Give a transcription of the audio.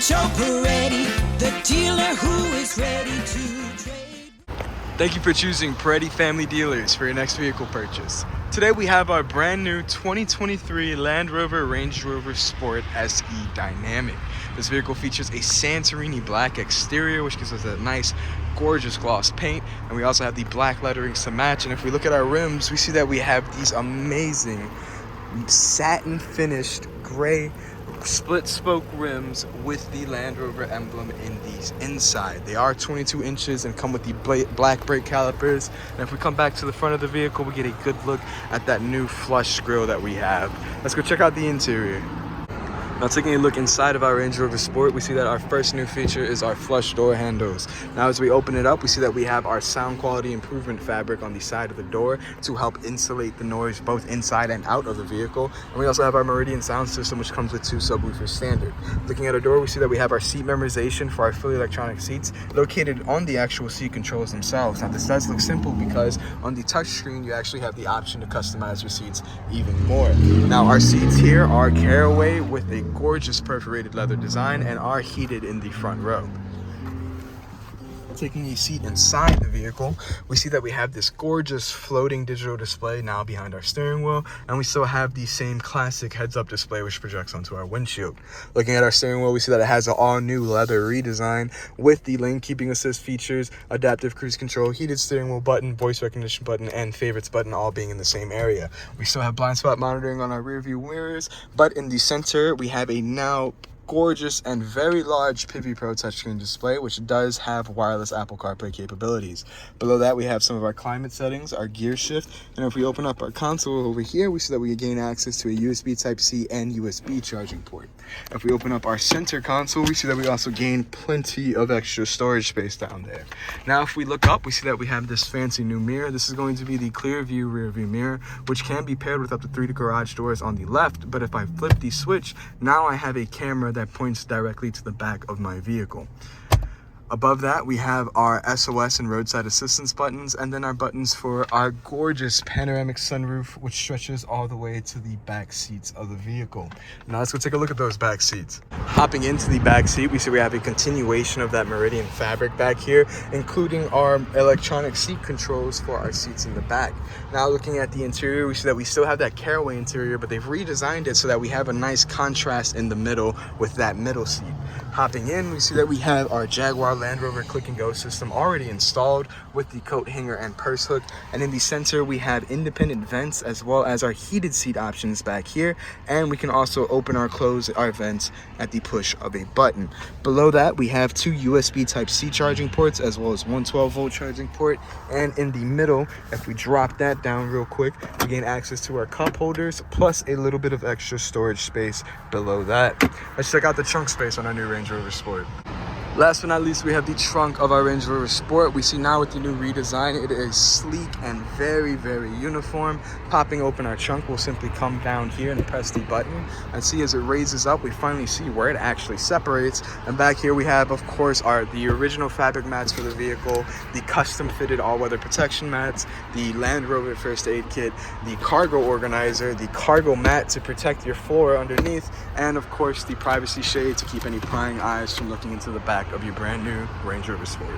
Perforated, the dealer who is ready to trade. Thank you for choosing Perforated Family Dealers for your next vehicle purchase. Today we have our brand new 2023 Land Rover Range Rover Sport SE Dynamic. This vehicle features a Santorini black exterior, which gives us a nice gorgeous gloss paint, and we also have the black lettering to match. And if we look at our rims, we see that we have these amazing satin finished gray split spoke rims with the Land Rover emblem in these inside. They are 22 inches and come with the black brake calipers. And if we come back to the front of the vehicle, we get a good look at that new flush grille that we have. Let's go check out the interior. Now, taking a look inside of our Range Rover Sport, we see that our first new feature is our flush door handles. Now, as we open it up, we see that we have our sound quality improvement fabric on the side of the door to help insulate the noise both inside and out of the vehicle. And we also have our Meridian sound system, which comes with 2 subwoofers standard. Looking at our door, we see that we have our seat memorization for our fully electronic seats located on the actual seat controls themselves. Now, this does look simple because on the touchscreen, you actually have the option to customize your seats even more. Now, our seats here are caraway with a gorgeous perforated leather design and are heated in the front row. Taking a seat inside the vehicle, we see that we have this gorgeous floating digital display now behind our steering wheel, and we still have the same classic heads-up display which projects onto our windshield. Looking at our steering wheel, we see that it has an all-new leather redesign with the lane keeping assist features, adaptive cruise control, heated steering wheel button, voice recognition button, and favorites button all being in the same area. We still have blind spot monitoring on our rear view mirrors, but in the center we have a now gorgeous and very large Pivypro touchscreen display, which does have wireless Apple CarPlay capabilities. Below that, we have some of our climate settings, our gear shift, and if we open up our console over here, we see that we gain access to a USB Type-C and USB charging port. If we open up our center console, we see that we also gain plenty of extra storage space down there. Now, if we look up, we see that we have this fancy new mirror. This is going to be the clear view rear view mirror, which can be paired with up to 3 garage doors on the left, but if I flip the switch, now I have a camera that points directly to the back of my vehicle. Above that, we have our SOS and roadside assistance buttons, and then our buttons for our gorgeous panoramic sunroof, which stretches all the way to the back seats of the vehicle. Now let's go take a look at those back seats. Hopping into the back seat, we see we have a continuation of that Meridian fabric back here, including our electronic seat controls for our seats in the back. Now looking at the interior, we see that we still have that caraway interior, but they've redesigned it so that we have a nice contrast in the middle with that middle seat. Hopping in, we see that we have our Jaguar Land Rover click and go system already installed with the coat hanger and purse hook, and in the center we have independent vents as well as our heated seat options back here, and we can also open or close our vents at the push of a button. Below that, we have 2 USB Type-C charging ports as well as one 12-volt charging port, and in the middle, if we drop that down real quick, we gain access to our cup holders plus a little bit of extra storage space below that. Let's check out the trunk space on our new Range Rover Sport. Last but not least, we have the trunk of our Range Rover Sport. We see now with the new redesign, it is sleek and very, very uniform. Popping open our trunk, we'll simply come down here and press the button, and see as it raises up, we finally see where it actually separates. And back here we have, of course, the original fabric mats for the vehicle, the custom fitted all-weather protection mats, the Land Rover first aid kit, the cargo organizer, the cargo mat to protect your floor underneath, and of course the privacy shade to keep any prying eyes from looking into the back of your brand new Range Rover Sport.